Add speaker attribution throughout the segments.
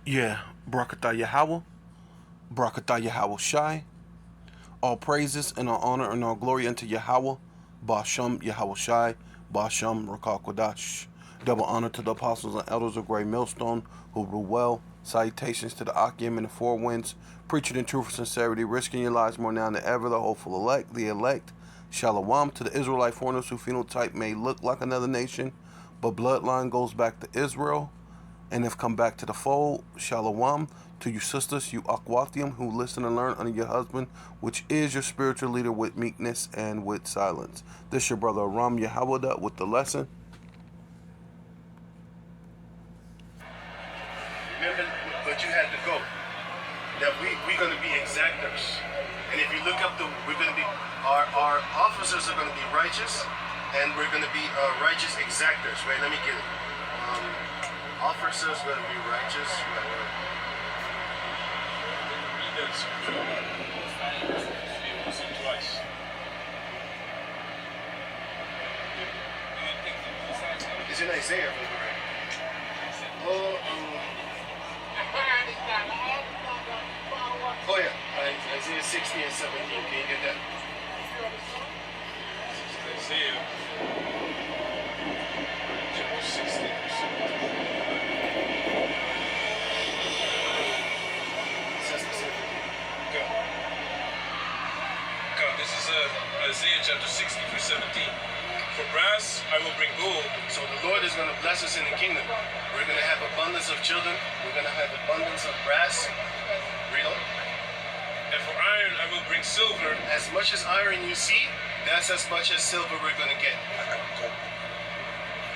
Speaker 1: Yeah, Barakatah Yahweh, Barakatah Yahweh Shai. All praises and all honor and all glory unto Yahweh, Basham Yahweh Shai, Basham Rakal Kodash. Double honor to the apostles and elders of Great Millstone who rule well. Salutations to the Akim and the Four Winds, preaching in truth and sincerity, risking your lives more now than ever. The hopeful elect, the elect. Shalom to the Israelite foreigners whose phenotype may look like another nation, but bloodline goes back to Israel and have come back to the fold. Shalom to you sisters, you Akwathium, who listen and learn under your husband, which is your spiritual leader, with meekness and with silence. This your brother Ram Yahawada with the lesson.
Speaker 2: Remember, but you had to go. That we're going to be exactors. And if you look up we're going to be, our officers are going to be righteous, and we're going to be righteous exactors. Wait, let me get it. Officers going to be righteous. It's in Isaiah. Oh yeah, Isaiah 60 and 17. Can you get that?
Speaker 3: Isaiah chapter 60 and 17. This is Isaiah chapter 60 through 17. For brass I will bring gold.
Speaker 2: So the Lord is going to bless us in the kingdom. We're going to have abundance of children. We're going to have abundance of brass. Read on.
Speaker 3: And for iron I will bring silver.
Speaker 2: As much as iron you see, that's as much as silver we're going to get.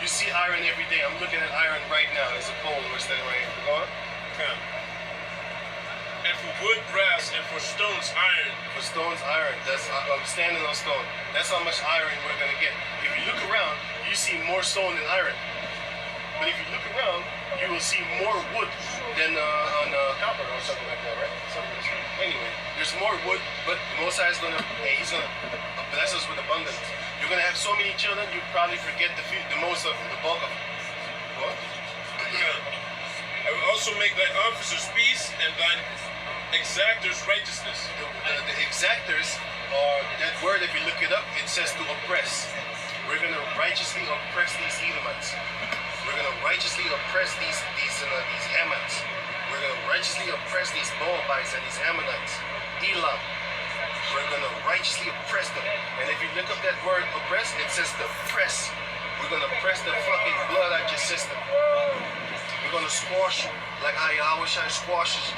Speaker 2: You see iron every day. I'm looking at iron right now. There's a pole we're standing right here. Go on.
Speaker 3: Come. And for wood, brass, and for stones, iron.
Speaker 2: For stones, iron. That's I'm standing on stone. That's how much iron we're gonna get. If you look around, you see more stone than iron. But if you look around, you will see more wood than on copper or something like that, right? Anyway, there's more wood, but the Most High is He's gonna bless us with abundance. You're gonna have so many children, you probably forget the most of the bulk of it. What?
Speaker 3: I will also make thy officers peace and thine exactors righteousness.
Speaker 2: The exactors are that word. If you look it up, it says to oppress. We're gonna righteously oppress these Edomites. We're gonna righteously oppress these Hamites. We're gonna righteously oppress these Moabites and these Ammonites. Elam. We're gonna righteously oppress them. And if you look up that word oppress, it says to press. We're gonna press the fucking blood out your system. We're gonna squash you like how Yahweh Shai squashes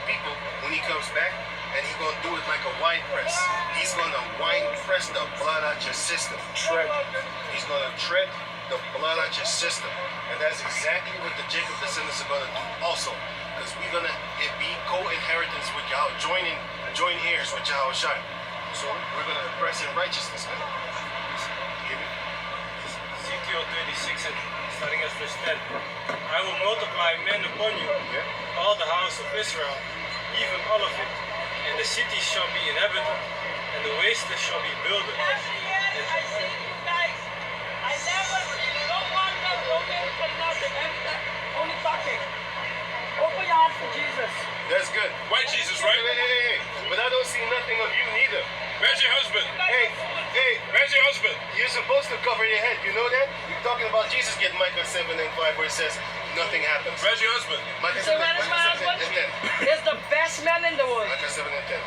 Speaker 2: people when he comes back, and he's gonna do it like a wine press. He's gonna wine press the blood out your system. He's gonna tread the blood out your system, and that's exactly what the Jacob descendants are gonna do also, because we're gonna be co-inheritance with Yahweh, join heirs with Yahweh Shai. So we're gonna oppress in righteousness, man. You hear me?
Speaker 4: Ezekiel 36, starting at verse 10. I will multiply men upon you, all the house of Israel, even all of it, and the cities shall be inhabited, and the wastes shall be builded.
Speaker 5: I see you guys. I never see no one that donated for nothing. Only talking. Open your heart for Jesus.
Speaker 2: That's good.
Speaker 3: White Jesus, right?
Speaker 2: Hey. But I don't see nothing of you neither.
Speaker 3: Where's your husband?
Speaker 2: Hey,
Speaker 3: Where's your husband?
Speaker 2: you're supposed to cover your head. You know that? You're talking about Jesus get Micah 7 and 5 where it says nothing happens.
Speaker 3: Where's your husband?
Speaker 2: Micah
Speaker 5: So
Speaker 2: 7,
Speaker 5: where is my husband?
Speaker 2: and 10.
Speaker 5: He's the best man in the world.
Speaker 2: Micah 7 and 10.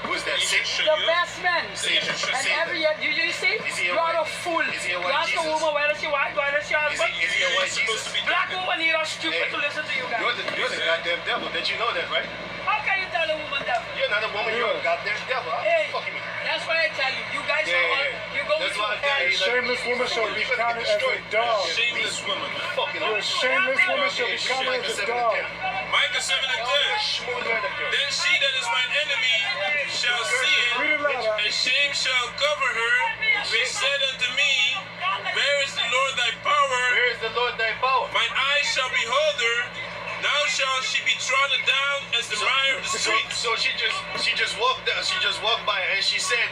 Speaker 2: Who is that?
Speaker 3: He should
Speaker 2: Satan?
Speaker 3: show
Speaker 5: The
Speaker 3: you.
Speaker 5: best man.
Speaker 2: Satan.
Speaker 5: And every year, you see?
Speaker 2: Is he a
Speaker 5: You are a
Speaker 2: white-
Speaker 5: fool.
Speaker 2: is he a
Speaker 5: You
Speaker 2: white
Speaker 5: ask a
Speaker 2: Jesus?
Speaker 5: woman whether she white, whether she
Speaker 2: Is
Speaker 5: husband.
Speaker 2: he a white
Speaker 3: He's supposed
Speaker 2: Jesus?
Speaker 3: to be
Speaker 5: Black
Speaker 3: different.
Speaker 5: woman, you are stupid
Speaker 2: Hey.
Speaker 5: to listen to you guys.
Speaker 2: You're the goddamn devil. Did you know that, right?
Speaker 5: How can you tell a woman that?
Speaker 2: You're not a woman. You're a goddamn devil. Huh?
Speaker 5: Hey,
Speaker 2: Fucking me.
Speaker 5: that's why I tell you. You guys are all, you go
Speaker 2: That's
Speaker 5: to
Speaker 2: why I tell
Speaker 5: hell.
Speaker 2: you.
Speaker 6: Shameless woman shall be counted as a dog.
Speaker 3: Shameless woman.
Speaker 2: Fucking
Speaker 6: Your shameless woman shall be counted as a dog.
Speaker 3: Micah 7 and 10. Then she that is mine enemy shall see
Speaker 6: Read
Speaker 3: it,
Speaker 6: it louder.
Speaker 3: and shame shall cover her. They said unto me, where is the Lord thy power?
Speaker 2: Where is the Lord thy power?
Speaker 3: Mine eyes shall behold her. Now shall she be trodden down as the mire of the street.
Speaker 2: So she just walked down. She just walked by and she said,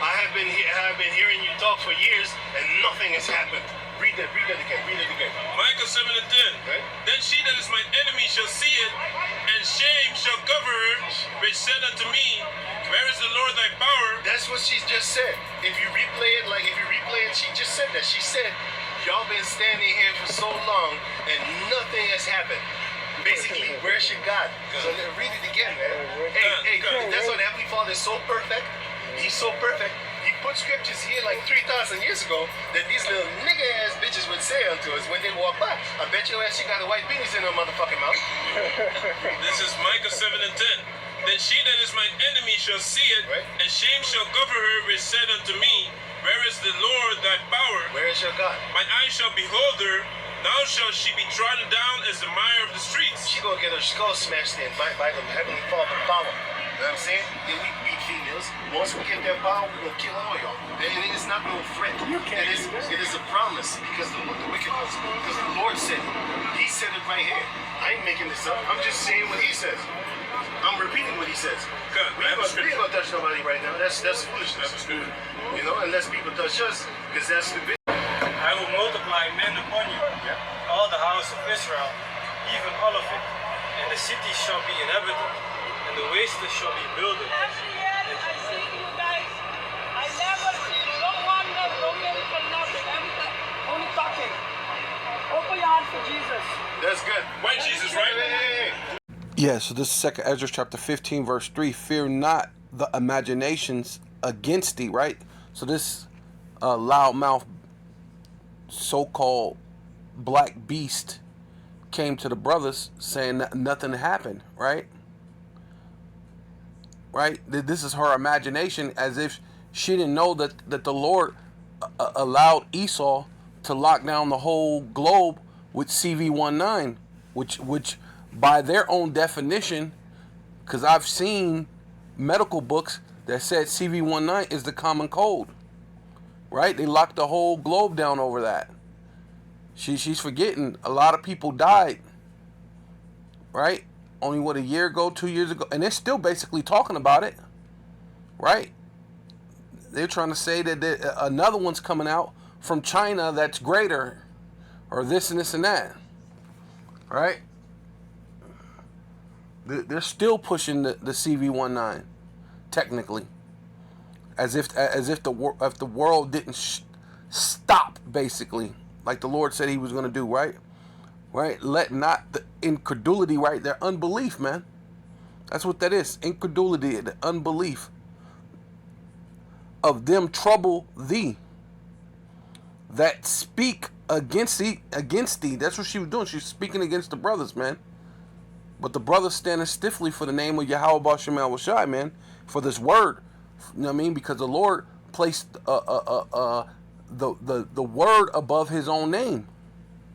Speaker 2: I have been hearing you talk for years and nothing has happened. read that again.
Speaker 3: Micah 7 and 10.
Speaker 2: Right?
Speaker 3: Then she that is mine enemy shall see it, and shame shall cover her, which said unto me, where is the Lord thy power?
Speaker 2: That's what she just said. If you replay it, she just said that. She said, y'all been standing here for so long and nothing has happened. Basically, where's your God? So read it again, man. Hey, that's why the Heavenly Father is so perfect. He's so perfect. He put scriptures here like 3,000 years ago that these little nigga ass bitches would say unto us when they walk by. I bet your ass she got a white penis in her motherfucking mouth.
Speaker 3: This is Micah 7 and 10. Then she that is mine enemy shall see it,
Speaker 2: Right.
Speaker 3: and shame shall cover her, which said unto me, where is the Lord thy power?
Speaker 2: Where is your God?
Speaker 3: Mine eyes shall behold her, now shall she be trodden down as the mire of the streets.
Speaker 2: She gonna get her skull smashed in by the Heavenly Father power. You know what I'm saying? Then we beat females. Once we get that power, we're gonna kill all y'all. And it's not no threat. It is a promise because the wicked ones. Because the Lord said it. He said it right here. I ain't making this up. I'm just saying what he says. I'm repeating what he says.
Speaker 3: Good.
Speaker 2: We ain't gonna touch nobody right now. That's foolishness.
Speaker 3: That's good.
Speaker 2: You know, unless people touch us, because that's stupid.
Speaker 4: I will multiply men upon you, all the house of Israel, even all of it, and the cities shall be inhabited, and the wastes shall be builded.
Speaker 5: Every year I see you guys. I never see no wonder, no miracle, nothing. Everything, only talking. Open your heart for Jesus.
Speaker 2: That's good.
Speaker 3: White Jesus, right?
Speaker 2: Hey.
Speaker 1: Yeah, so this is 2 Ezra chapter 15, verse 3. Fear not the imaginations against thee, right? So this loudmouth so-called black beast came to the brothers saying that nothing happened, right? Right? This is her imagination, as if she didn't know that the Lord allowed Esau to lock down the whole globe with CV-19, which by their own definition, because I've seen medical books that said CV-19 is the common cold, right? They locked the whole globe down over that. She's forgetting a lot of people died, right? Only what, a year ago, 2 years ago, and they're still basically talking about it, right? They're trying to say that another one's coming out from China that's greater, or this and this and that, right? They're still pushing the CV-19, technically, as if the world didn't stop, basically, like the Lord said He was going to do, right? Right? Let not the incredulity, right? Their unbelief, man. That's what that is. Incredulity, the unbelief of them trouble thee, that speak against thee. That's what she was doing. She's speaking against the brothers, man. But the brothers standing stiffly for the name of Yahweh B'Shem El Shai, man, for this word. You know what I mean? Because the Lord placed the word above His own name,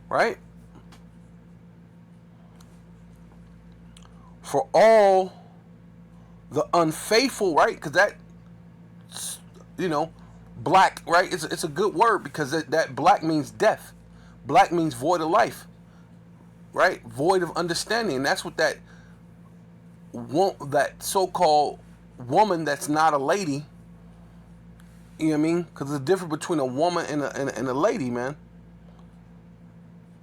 Speaker 1: right? For all the unfaithful, right? Because that, black, right? It's a good word, because that black means death. Black means void of life, right? Void of understanding. And that's what that so-called woman that's not a lady, you know what I mean? Because there's a difference between a woman and a lady, man.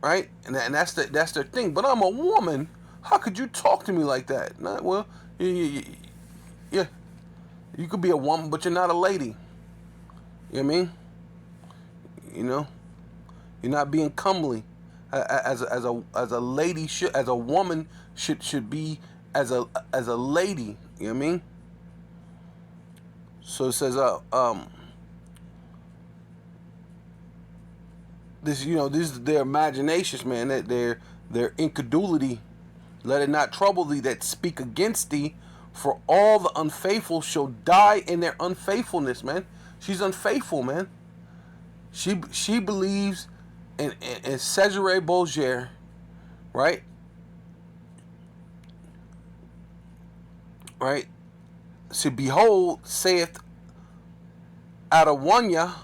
Speaker 1: Right? And that's their thing. But I'm a woman. How could you talk to me like that? Nah, well, yeah. You could be a woman, but you're not a lady. You know what I mean? You know? You're not being comely. As a lady should, as a woman should be as a lady. You know what I mean? So it says this, these are their imaginations, man, that their incredulity. Let it not trouble thee that speak against thee, for all the unfaithful shall die in their unfaithfulness, man. She's unfaithful, man. She believes in Cesare Borgia, right? Right? So behold, saith Adawanya,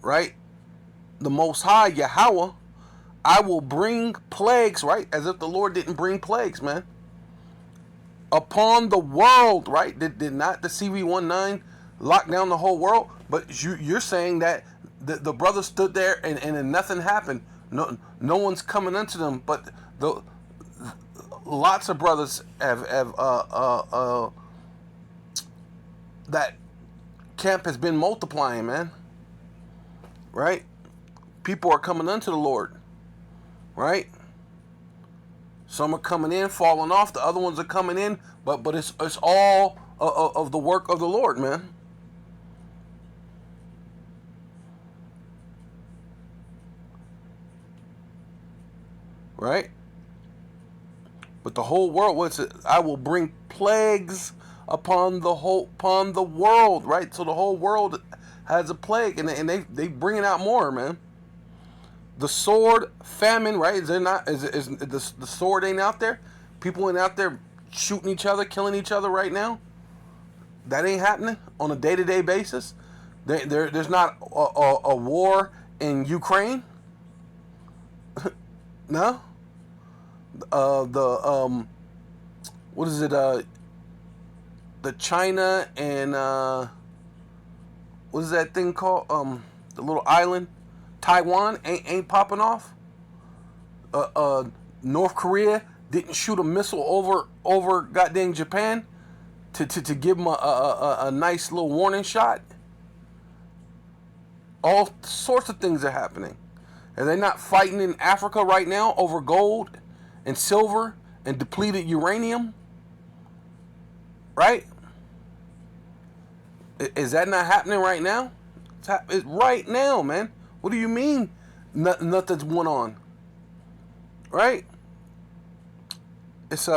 Speaker 1: right? The Most High, Yahweh, I will bring plagues, right? As if the Lord didn't bring plagues, man. Upon the world, right? Did not the CV-19 lock down the whole world? But you're saying that the brothers stood there and then nothing happened. No one's coming into them, but the lots of brothers have that camp has been multiplying, man. Right? People are coming unto the Lord. Right? Some are coming in, falling off. The other ones are coming in, but it's all of the work of the Lord, man. Right? But the whole world, what's it? I will bring plagues upon the world, right? So the whole world has a plague, and they bringing out more, man. The sword, famine, right? Is the sword ain't out there? People ain't out there shooting each other, killing each other right now. That ain't happening on a day-to-day basis. There's not a war in Ukraine. No. What is it? The China and what is that thing called? The little island, Taiwan ain't popping off. North Korea didn't shoot a missile over goddamn Japan to give them a nice little warning shot. All sorts of things are happening. Are they not fighting in Africa right now over gold and silver and depleted uranium? Right? Is that not happening right now? It's right now, man. What do you mean nothing's went on? Right? It's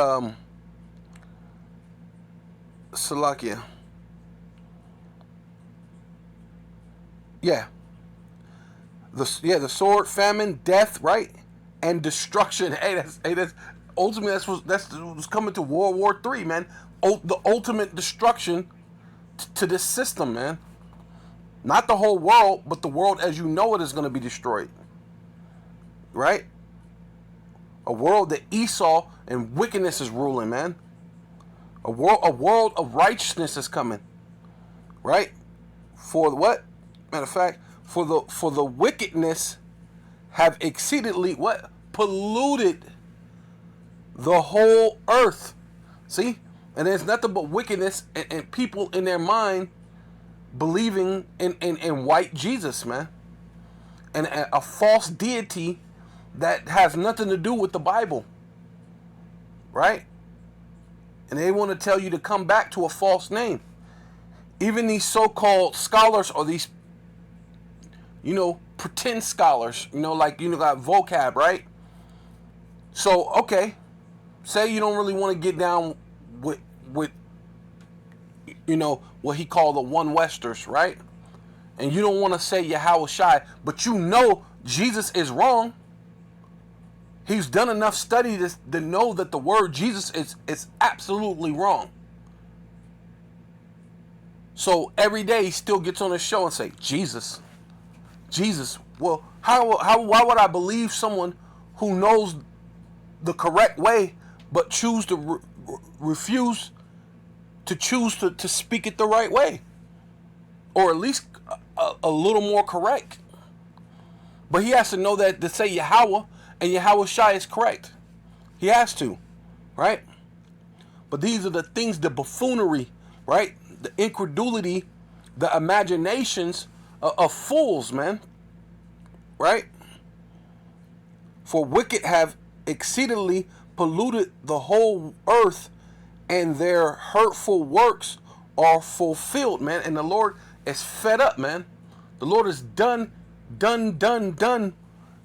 Speaker 1: Slovakia. Yeah. The sword, famine, death, right, and destruction. Hey, that's ultimately that's what's coming to World War III, man. The ultimate destruction to this system, man. Not the whole world, but the world as you know it is going to be destroyed. Right? A world that Esau and wickedness is ruling, man. A world of righteousness is coming. Right? For what? Matter of fact, for the wickedness have exceedingly what? Polluted the whole earth. See? And there's nothing but wickedness and people in their mind believing in white Jesus, man. And a false deity that has nothing to do with the Bible. Right? And they want to tell you to come back to a false name. Even these so-called scholars or these, pretend scholars, like, got vocab, right? So, okay, say you don't really want to get down with what he called the one Westers, right? And you don't want to say Yahweh Shai, but Jesus is wrong. He's done enough study to know that the word Jesus is absolutely wrong. So every day he still gets on his show and say, Jesus. Well, why would I believe someone who knows the correct way but choose to refuse to choose to speak it the right way? Or at least a little more correct. But he has to know that to say Yahweh and Yahweh Shai is correct. He has to, right? But these are the things, the buffoonery, right? The incredulity, the imaginations of fools, man. Right? For wicked have exceedingly polluted the whole earth, and their hurtful works are fulfilled, man. And the Lord is fed up, man. The Lord is done.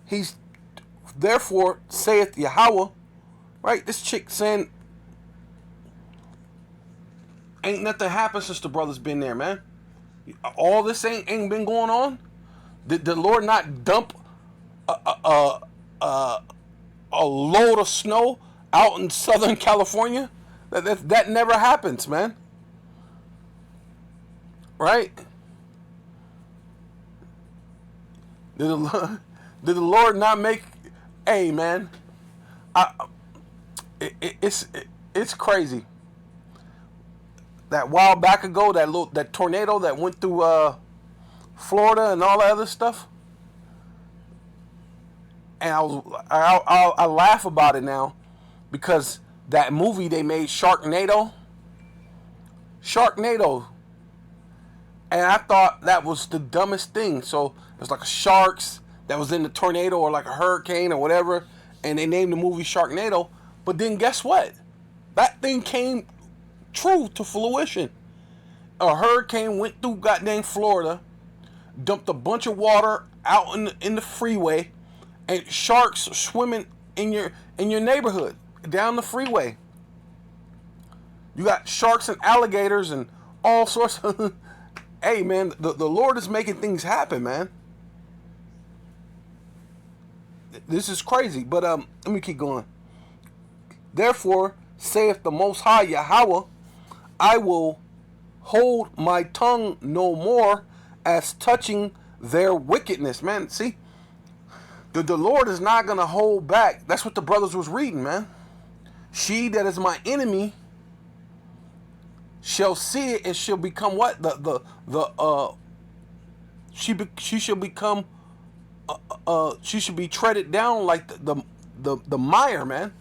Speaker 1: He's therefore saith Yahweh, right? This chick saying, ain't nothing happened since the brother's been there, man. All this ain't been going on. Did the Lord not dump a load of snow out in Southern California? That never happens, man. Right? Did the Lord not make? Hey, man, it's crazy. That while back ago, that tornado that went through Florida and all that other stuff. And I laugh about it now because that movie they made, Sharknado, and I thought that was the dumbest thing. So it's like sharks that was in the tornado or like a hurricane or whatever, and they named the movie Sharknado. But then guess what? That thing came true to fruition. A hurricane went through goddamn Florida, dumped a bunch of water out in the freeway, and sharks swimming in your neighborhood down the freeway. You got sharks and alligators and all sorts of. Hey man, the Lord is making things happen, man. This is crazy, but let me keep going. Therefore, saith the Most High Yahweh, I will hold my tongue no more as touching their wickedness. Man, see, the Lord is not going to hold back. That's what the brothers was reading, man. She that is my enemy shall see it and shall become what? She shall become she should be treaded down like the mire, man.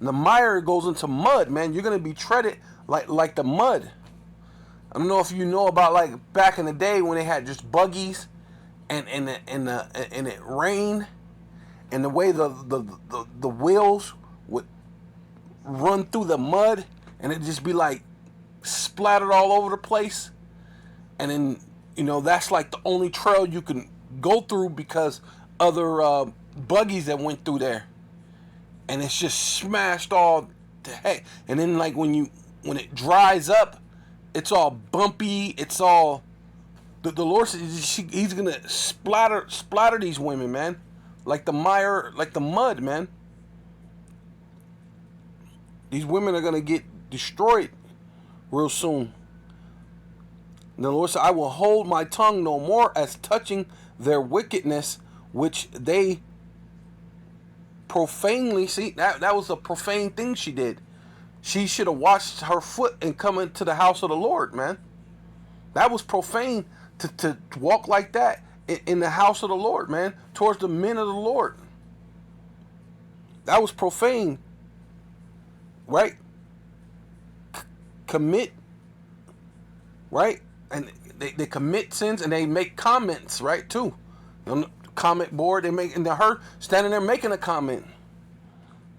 Speaker 1: And the mire goes into mud, man. You're gonna be treaded like the mud. I don't know if you know about like back in the day when they had just buggies and it rained, and the way the wheels would run through the mud and it'd just be like splattered all over the place. And then, you know, that's like the only trail you can go through because other buggies that went through there. And it's just smashed all to heck. And then like when it dries up, it's all bumpy. It's all the Lord said he's gonna splatter these women, man, like the mire, like the mud, man. These women are gonna get destroyed real soon. And the Lord said, I will hold my tongue no more as touching their wickedness, which they profanely, see, that was a profane thing she did. She should have washed her foot and come into the house of the Lord, man. That was profane to walk like that in the house of the Lord, man, towards the men of the Lord. That was profane, right? Commit, right? And they commit sins and they make comments, right, too. On the comment board, they make, and her standing there making a comment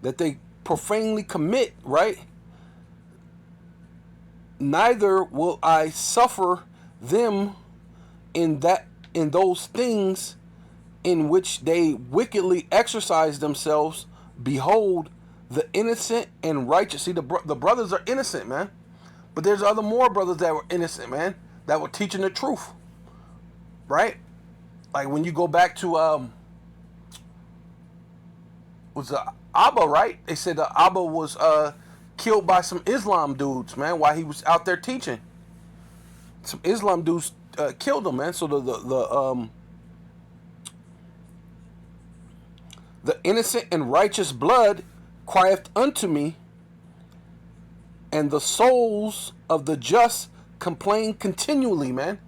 Speaker 1: that they profanely commit, right? Neither will I suffer them in those things in which they wickedly exercise themselves. Behold, the innocent and righteous. See, the brothers are innocent, man. But there's other more brothers that were innocent, man, that were teaching the truth, right? Like when you go back to was Abba, right? They said Abba was killed by some Islam dudes, man, while he was out there teaching. Some Islam dudes killed him, man. So the innocent and righteous blood crieth unto me, and the souls of the just complain continually, man.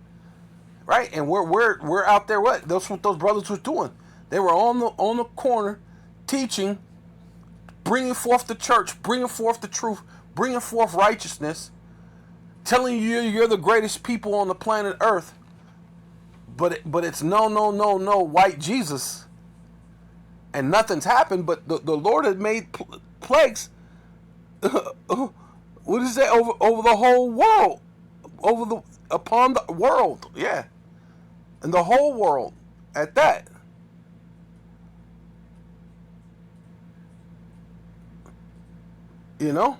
Speaker 1: Right? And we're out there. What? That's what those brothers was doing. They were on the corner, teaching, bringing forth the church, bringing forth the truth, bringing forth righteousness, telling you you're the greatest people on the planet Earth. But it's no, white Jesus. And nothing's happened. But the Lord had made plagues. What is that over the whole world? Upon the world, yeah. And the whole world at that. You know?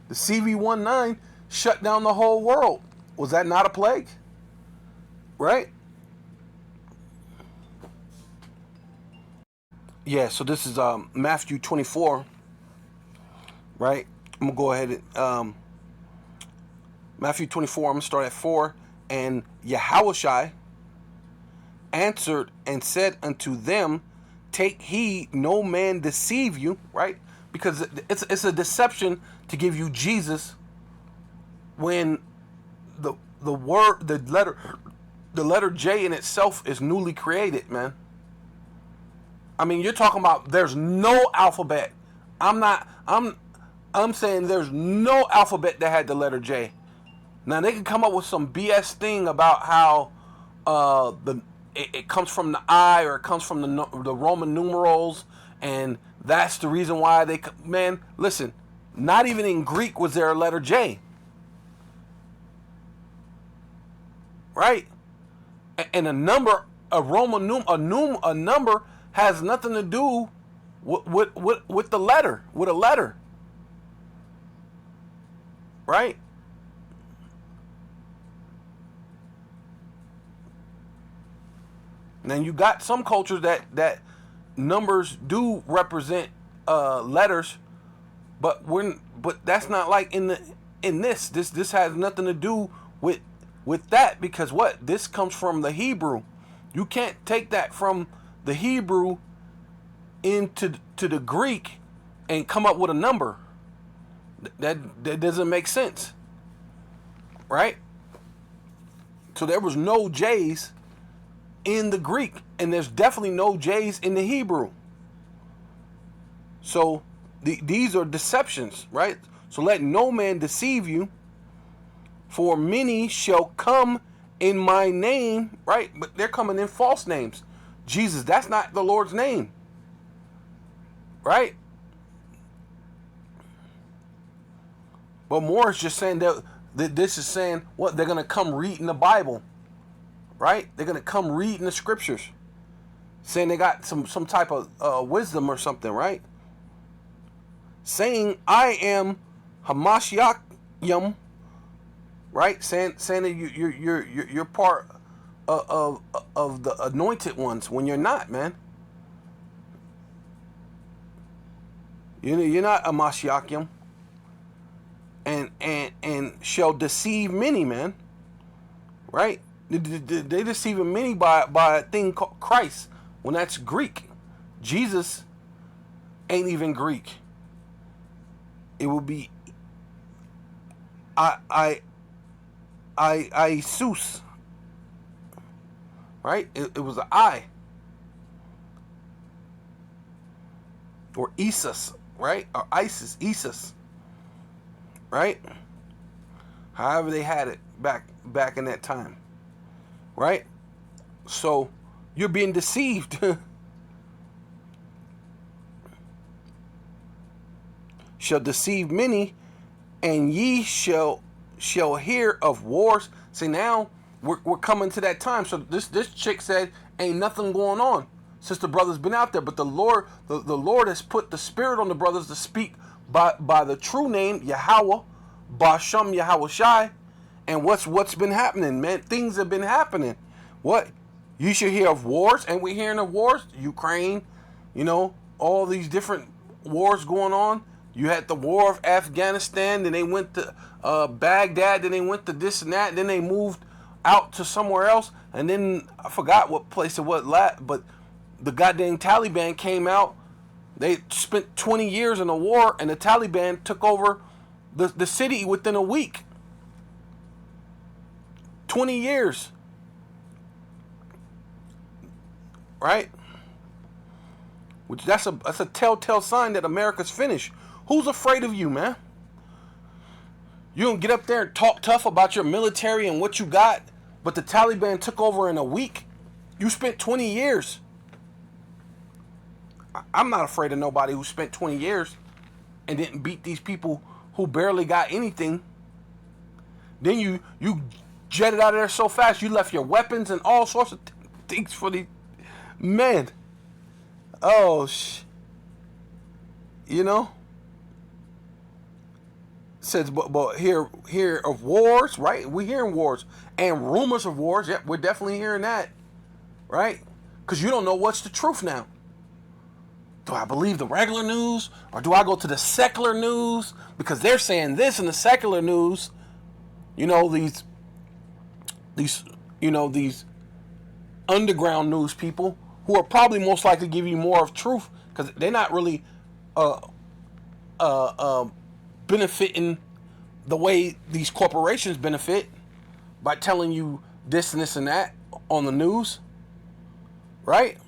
Speaker 1: The CV-19 shut down the whole world. Was that not a plague? Right? Yeah, so this is Matthew 24. Right? I'm going to go ahead and Matthew 24, I'm going to start at 4. And Yahushua answered and said unto them, take heed, no man deceive you, right? Because it's a deception to give you Jesus when the letter J in itself is newly created, man. I mean, you're talking about there's no alphabet. I'm saying there's no alphabet that had the letter J. Now they can come up with some BS thing about how it comes from the I, or it comes from the Roman numerals, and that's the reason why man, listen, not even in Greek was there a letter J. Right? And a number, a number has nothing to do with the letter, with a letter. Right? Now you got some cultures that numbers do represent letters, but that's not like in this. This has nothing to do with that, because what? This comes from the Hebrew. You can't take that from the Hebrew into the Greek and come up with a number. That doesn't make sense. Right? So there was no J's in the Greek, and there's definitely no J's in the Hebrew. So these are deceptions, right? So let no man deceive you, for many shall come in my name, right? But they're coming in false names. Jesus, that's not the Lord's name, right? But more is just saying that this is saying what they're going to come reading the Bible, right? They're going to come reading the scriptures, saying they got some type of wisdom or something, right? Saying I am Hamashiach, right? Saying that you're part of the anointed ones when you're not, man. You're not a Mashiach, and shall deceive many, man. Right? They deceiving many by a thing called Christ, when that's Greek. Jesus ain't even Greek. It would be Isus. Right? It was an I. Or Isis, right? Or Isis. Right? However they had it back in that time. Right? So you're being deceived. Shall deceive many, and ye shall hear of wars. See, now we're coming to that time. So this chick said ain't nothing going on since the brother's been out there, but the Lord has put the spirit on the brothers to speak by the true name Yahweh, Basham Yahweh Shai. And what's been happening, man? Things have been happening. What? You should hear of wars, and we're hearing of wars. Ukraine, all these different wars going on. You had the war of Afghanistan, then they went to Baghdad, then they went to this and that, then they moved out to somewhere else, and then I forgot what place it was, but the goddamn Taliban came out. They spent 20 years in a war, and the Taliban took over the city within a week. 20 years. Right? Which that's a telltale sign that America's finished. Who's afraid of you, man? You don't get up there and talk tough about your military and what you got, but the Taliban took over in a week. You spent 20 years. I'm not afraid of nobody who spent 20 years and didn't beat these people who barely got anything. Then you jetted out of there so fast, you left your weapons and all sorts of things for the man. Oh, Says, but hear of wars, right? We're hearing wars and rumors of wars. Yep, we're definitely hearing that, right? Because you don't know what's the truth now. Do I believe the regular news, or do I go to the secular news because they're saying this in the secular news? These underground news people who are probably most likely give you more of truth because they're not really benefiting the way these corporations benefit, by telling you this and this and that on the news, right?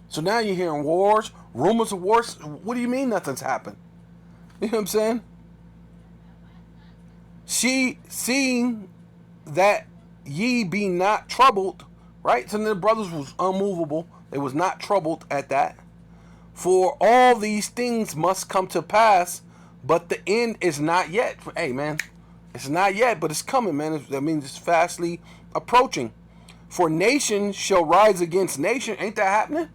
Speaker 1: So now you're hearing wars, rumors of wars. What do you mean nothing's happened? You know what I'm saying? She, seeing that ye be not troubled, right? So the brothers was unmovable. They was not troubled at that. For all these things must come to pass, but the end is not yet. Hey, man, it's not yet, but it's coming, man. That means it's fastly approaching. For nation shall rise against nation. Ain't that happening?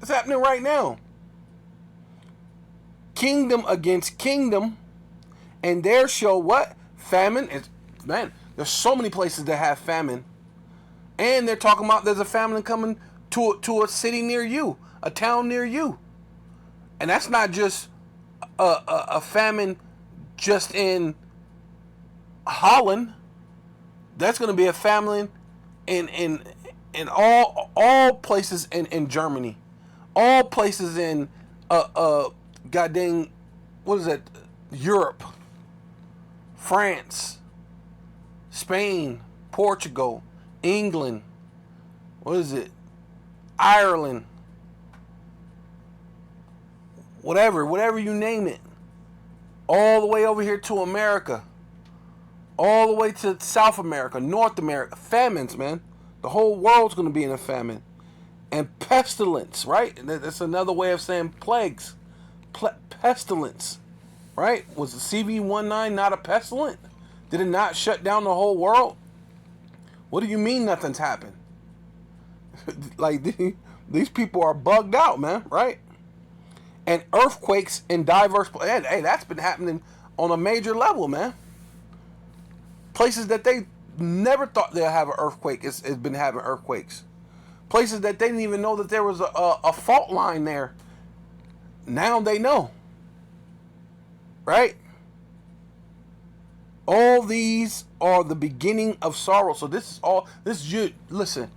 Speaker 1: It's happening right now. Kingdom against kingdom, and there shall what? Famine. Man, there's so many places that have famine. And they're talking about there's a famine coming to a city near you, a town near you. And that's not just a famine just in Holland. That's going to be a famine in all places in Germany. All places in goddamn, what is that? Europe, France, Spain, Portugal, England, what is it? Ireland, whatever you name it. All the way over here to America. All the way to South America, North America. Famines, man. The whole world's going to be in a famine. And pestilence, right? That's another way of saying plagues. Pestilence, right? Was the CV-19 not a pestilence? Did it not shut down the whole world? What do you mean nothing's happened? Like, these people are bugged out, man, right? And earthquakes in diverse places. Hey, that's been happening on a major level, man. Places that they never thought they'd have an earthquake has been having earthquakes. Places that they didn't even know that there was a fault line there. Now they know. Right? All these are the beginning of sorrow. So this is you. Listen,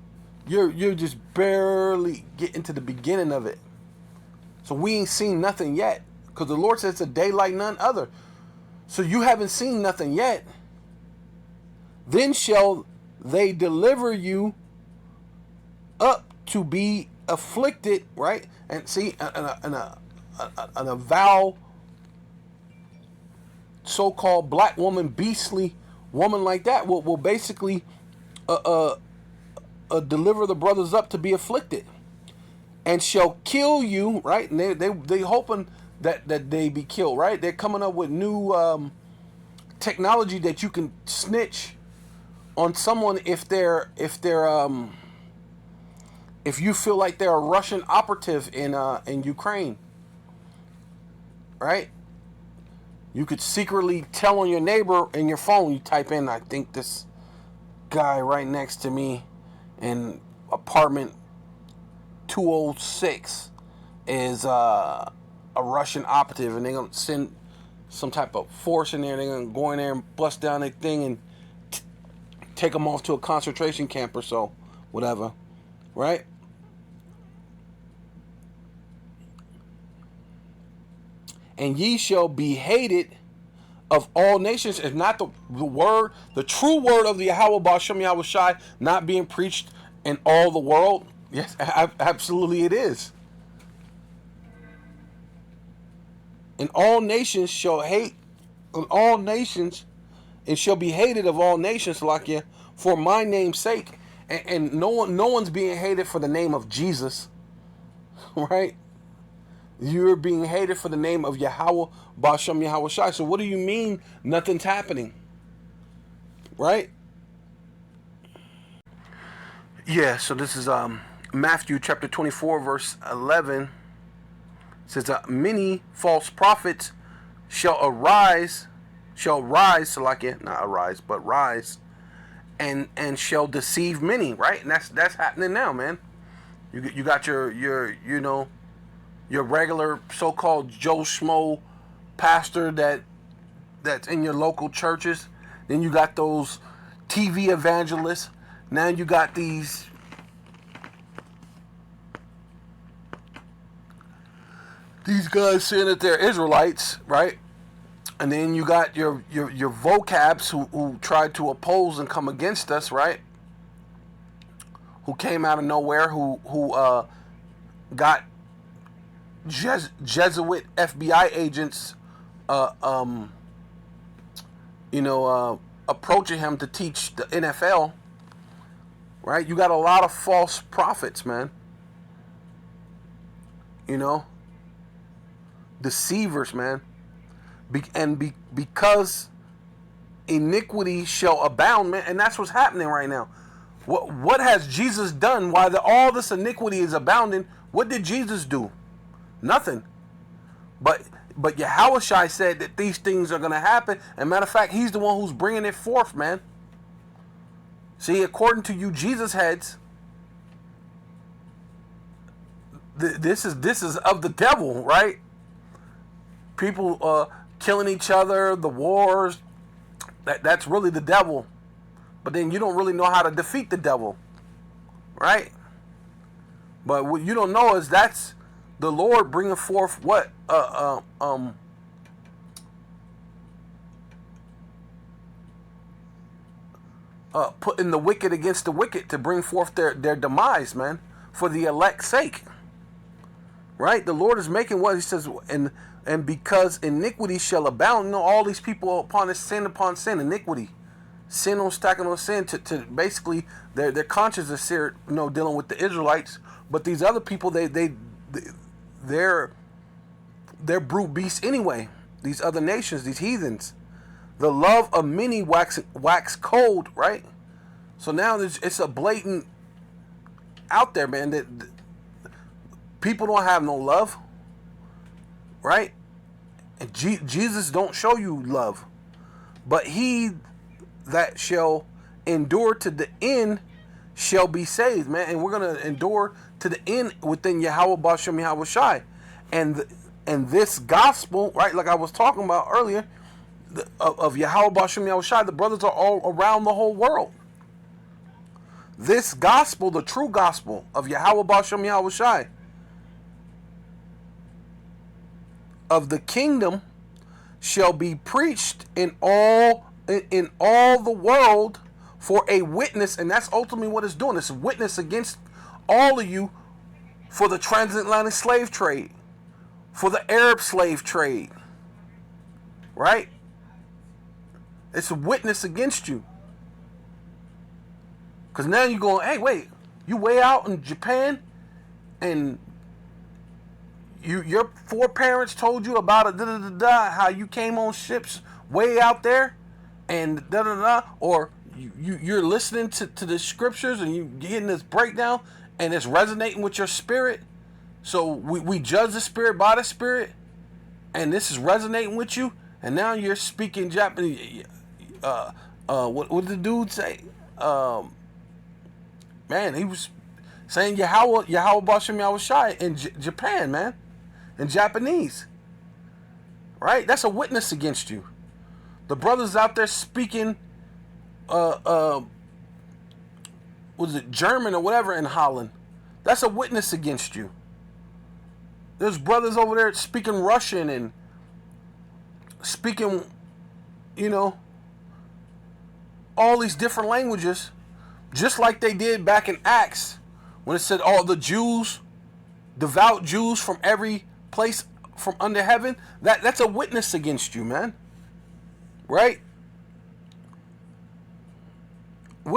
Speaker 1: you're just barely getting to the beginning of it. So we ain't seen nothing yet. Because the Lord says it's a day like none other. So you haven't seen nothing yet. Then shall they deliver you up to be afflicted, right? And see, an avowed so-called black woman, beastly woman like that will basically deliver the brothers up to be afflicted, and shall kill you, right? And they hoping that they be killed, right? They're coming up with new technology that you can snitch on someone if you feel like they're a Russian operative in Ukraine, right? You could secretly tell on your neighbor in your phone. You type in, I think this guy right next to me in apartment 206 is a Russian operative, and they're gonna send some type of force in there. They're gonna go in there and bust down their thing and take them off to a concentration camp or so, whatever, right? And ye shall be hated of all nations. If not the word, the true word of the Yahweh Ba'ashem Yahweh Shai not being preached in all the world. Yes, absolutely it is. And all nations shall hate, and all nations, and shall be hated of all nations, Lakia, for my name's sake. And no one's being hated for the name of Jesus, right? You're being hated for the name of Yahweh Ba'ashem Yahweh Shai. So what do you mean nothing's happening? Right? Yeah, so this is Matthew chapter 24, verse 11. It says, many false prophets shall rise, so like it, not arise, but rise, and shall deceive many, right? And that's happening now, man. You got your your regular so-called Joe Schmo pastor that's in your local churches. Then you got those TV evangelists. Now you got these guys saying that they're Israelites, right? And then you got your vocabs who tried to oppose and come against us, right? Who came out of nowhere, who got Jesuit FBI agents, approaching him to teach the NFL, right? You got a lot of false prophets, man. Deceivers, man. Because iniquity shall abound, man, and that's what's happening right now. What has Jesus done? Why all this iniquity is abounding? What did Jesus do? Nothing. But Yahushua said that these things are going to happen. And matter of fact, he's the one who's bringing it forth, man. See, according to you Jesus heads, this is of the devil, right? People killing each other, the wars, that's really the devil. But then you don't really know how to defeat the devil, right? But what you don't know is that's the Lord bringing forth what? Putting the wicked against the wicked to bring forth their demise, man, for the elect's sake. Right? The Lord is making what he says, and because iniquity shall abound, all these people upon sin, iniquity. Sin on stacking on sin to basically their conscience is seared, dealing with the Israelites. But these other people, they're brute beasts anyway. These other nations, these heathens. The love of many wax cold, right? So now it's a blatant out there, man, that people don't have no love, right? And Jesus don't show you love. But he that shall endure to the end shall be saved, man. And we're going to endure to the end within Yahweh Bashem Yahweh Shai. And this gospel, right, like I was talking about earlier, of Yahweh Bashem Yahweh Shai, the brothers are all around the whole world. This gospel, the true gospel of Yahweh Bashem Yahweh Shai, of the kingdom, shall be preached in all the world for a witness, and that's ultimately what it's doing. It's a witness against all of you for the transatlantic slave trade, for the Arab slave trade, right? It's a witness against you. Because now you're going, hey, wait, you way out in Japan and your foreparents told you about it, how you came on ships way out there and or you're listening to the scriptures and you're getting this breakdown and it's resonating with your spirit. So we judge the spirit by the spirit and this is resonating with you, and now you're speaking Japanese. What did the dude say? Man, he was saying Yahweh Bashem Yahweh Shai in Japan, man, in Japanese, right? That's a witness against you. The brothers out there speaking, was it German or whatever in Holland? That's a witness against you. There's brothers over there speaking Russian and speaking, all these different languages, just like they did back in Acts when it said all the Jews, devout Jews from every place from under heaven. That's a witness against you, man. Right? A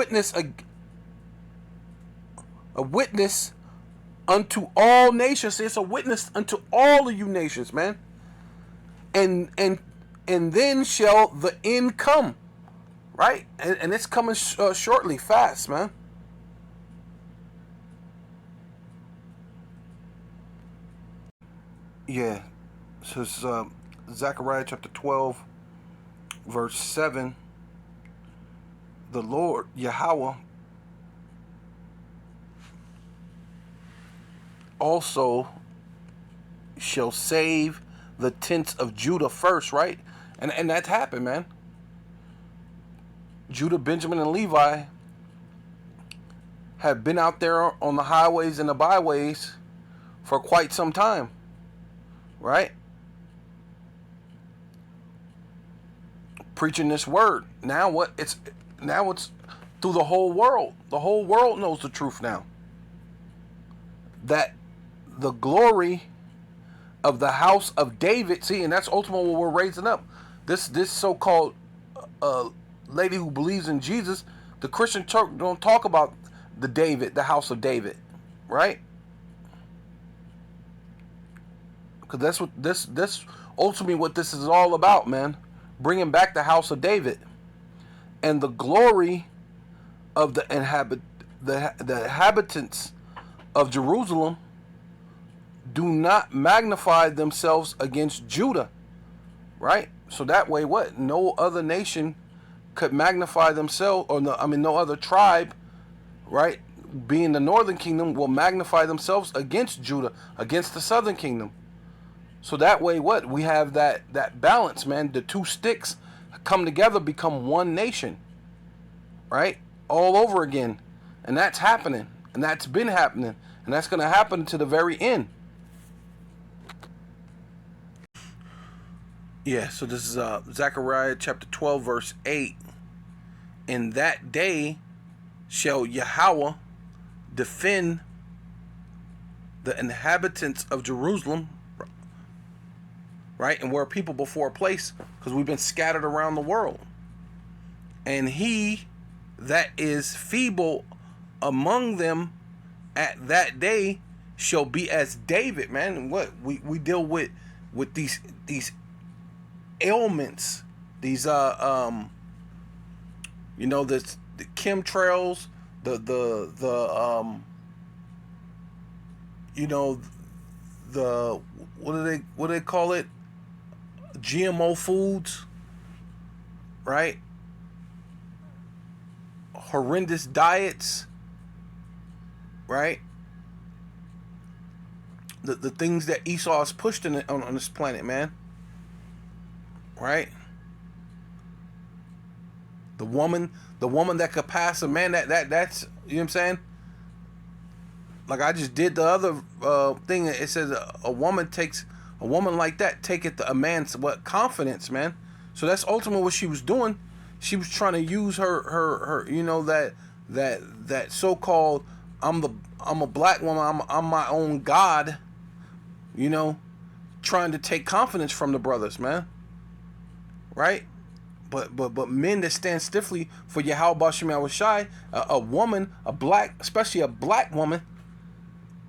Speaker 1: witness unto all nations. It's a witness unto all of you nations, man. And then shall the end come. Right? And it's coming shortly, fast, man. Yeah. So it's Zechariah chapter 12, verse 7. The Lord, Yahweh, also shall save the tents of Judah first, right? And that's happened, man. Judah, Benjamin, and Levi have been out there on the highways and the byways for quite some time, right? preaching this word. Now it's through the whole world. The whole world knows the truth now. That the glory of the house of David, see, and that's ultimately what we're raising up. This so-called lady who believes in Jesus, the Christian church don't talk about the house of David, right? Because that's what this ultimately what this is all about, man. Bringing back the house of David and the glory of the inhabitants of Jerusalem do not magnify themselves against Judah, right? So that way, what? No other nation could magnify themselves, or no other tribe, right? Being the northern kingdom will magnify themselves against Judah, against the southern kingdom. So that way, what? We have that balance, man. The two sticks come together, become one nation, right? All over again. And that's happening. And that's been happening. And that's going to happen to the very end. Yeah, so this is Zechariah chapter 12, verse 8. In that day shall Yahweh defend the inhabitants of Jerusalem, right? And we're a people before a place, because we've been scattered around the world. And he that is feeble among them at that day shall be as David, man. And what we deal with these ailments, these the chemtrails, the what do they call it? GMO foods, right? Horrendous diets, right? The things that Esau has pushed on this planet, man. Right? The woman that could pass a man, that's, you know what I'm saying? Like I just did the other thing. It says a woman like that taketh a man's confidence, man. So that's ultimately what she was doing. She was trying to use her that so-called I'm a black woman, I'm my own God, trying to take confidence from the brothers, man. Right? But men that stand stiffly for Yahweh B'Shem Yahushai, a woman, especially a black woman,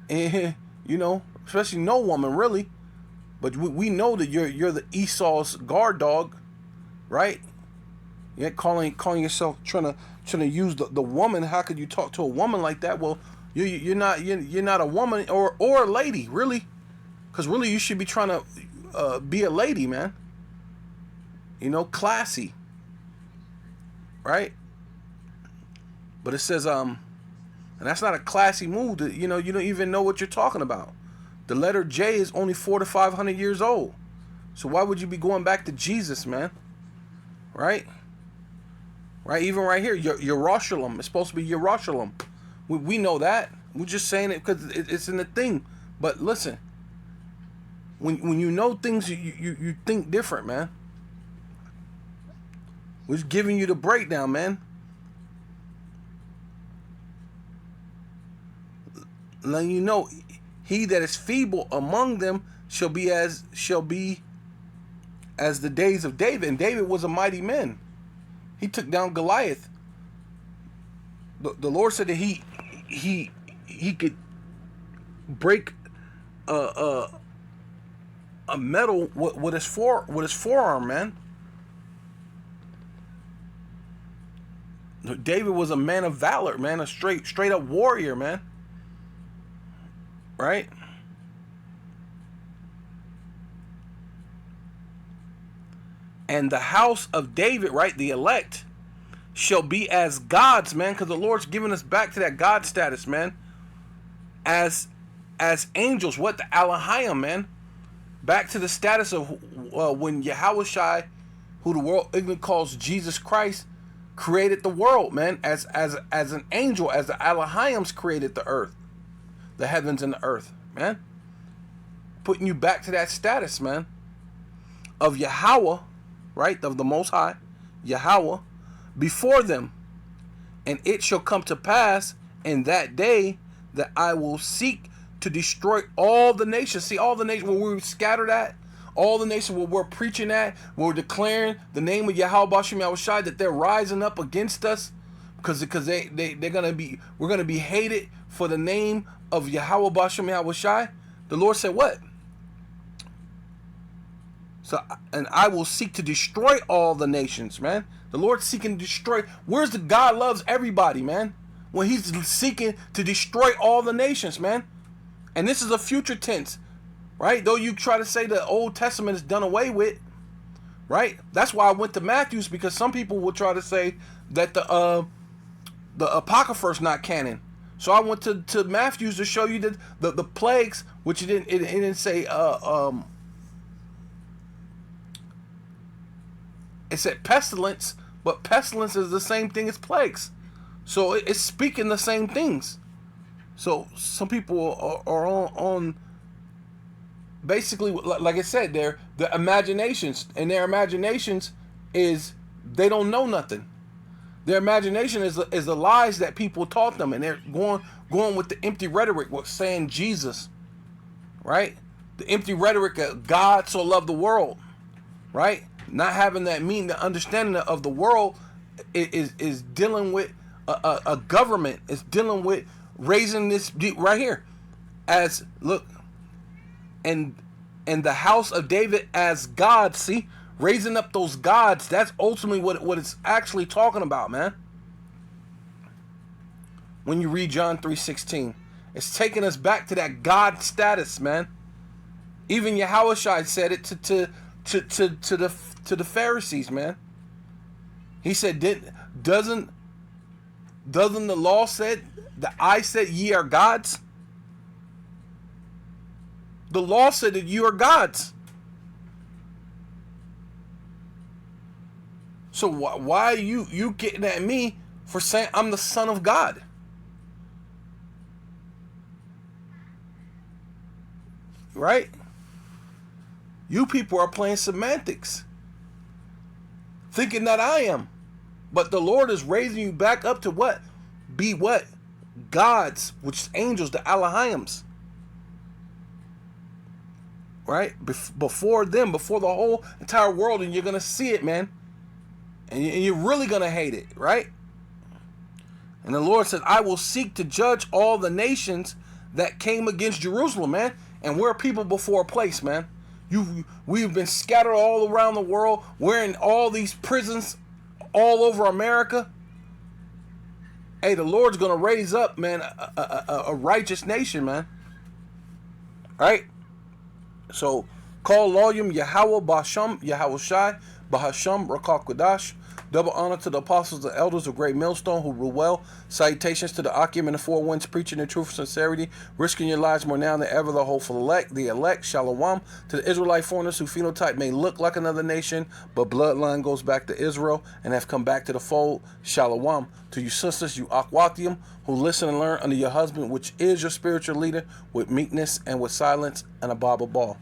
Speaker 1: especially no woman really, but we know that you're the Esau's guard dog, right? You're calling yourself trying to use the woman. How could you talk to a woman like that? Well, you're not a woman or a lady really, because really you should be trying to be a lady, man. Classy, right? But it says and that's not a classy move. You don't even know what you're talking about. The letter J is only 400 to 500 years old. So why would you be going back to Jesus, man? Right? Right? Even right here, Yerushalayim. It's supposed to be Yerushalayim. We know that. We're just saying it because it's in the thing. But listen, when you know things, you think different, man. We're just giving you the breakdown, man. Letting you know, he that is feeble among them shall be as the days of David. And David was a mighty man. He took down Goliath. The Lord said that he could break a metal with his forearm, man. David was a man of valor, man, a straight up warrior, man. Right? And the house of David, right, the elect, shall be as gods, man, because the Lord's giving us back to that God status, man. As angels, what? The Elohim, man. Back to the status of when Yahushai, who the world ignorant calls Jesus Christ, created the world, man, as an angel, as the Elohims created the earth, the heavens and the earth, man. Putting you back to that status, man, of Yahweh, right, of the Most High, Yahweh, before them. And it shall come to pass in that day that I will seek to destroy all the nations. See, all the nations where we're scattered at, all the nations where we're preaching at, where we're declaring the name of Yahweh Bashem Yahushai, that they're rising up against us because they're gonna be, we're gonna be hated for the name of Yahweh Bashem Yahushai. The Lord said what? So, and I will seek to destroy all the nations, man. The Lord's seeking to destroy. Where's the God loves everybody, man? When he's seeking to destroy all the nations, man. And this is a future tense, right? Though you try to say the Old Testament is done away with, right? That's why I went to Matthew's, because some people will try to say that the Apocrypha is not canon. So I went to Matthew's to show you that the plagues, which it didn't say it said pestilence, but pestilence is the same thing as plagues. So it's speaking the same things. So some people are on basically, like I said, their imaginations, and their imaginations is they don't know nothing. Their imagination is the lies that people taught them, and they're going with the empty rhetoric, with saying Jesus, right? The empty rhetoric of God so loved the world, right? Not having that meaning, the understanding of the world is dealing with a government. It's dealing with raising this right here as, look, and the house of David as God. See, raising up those gods. That's ultimately what it's actually talking about, man. When you read John 3:16, it's taking us back to that God status, man. Even Yahushua said it to the Pharisees, man. He said, doesn't the law said that I said ye are gods? The law said that you are gods. So why are you getting at me for saying I'm the son of God? Right? You people are playing semantics, thinking that I am. But the Lord is raising you back up to what? Be what? Gods, which is angels, the Elohims. Right? Before them, before the whole entire world, and you're going to see it, man. And you're really going to hate it, right? And the Lord said, I will seek to judge all the nations that came against Jerusalem, man. And we're people before a place, man. We've been scattered all around the world. We're in all these prisons all over America. Hey, the Lord's going to raise up, man, a righteous nation, man. Right? So, call Loyum Yahweh Basham Yahushai Bahasham Rakak Qudash. Double honor to the apostles and elders of Great Millstone who rule well. Salutations to the Akim and the Four Winds, preaching the truth and sincerity, risking your lives more now than ever. The hopeful elect, Shalom. To the Israelite foreigners whose phenotype may look like another nation, but bloodline goes back to Israel and have come back to the fold, Shalom. To you sisters, you Akwathium, who listen and learn under your husband, which is your spiritual leader, with meekness and with silence and a Bible ball.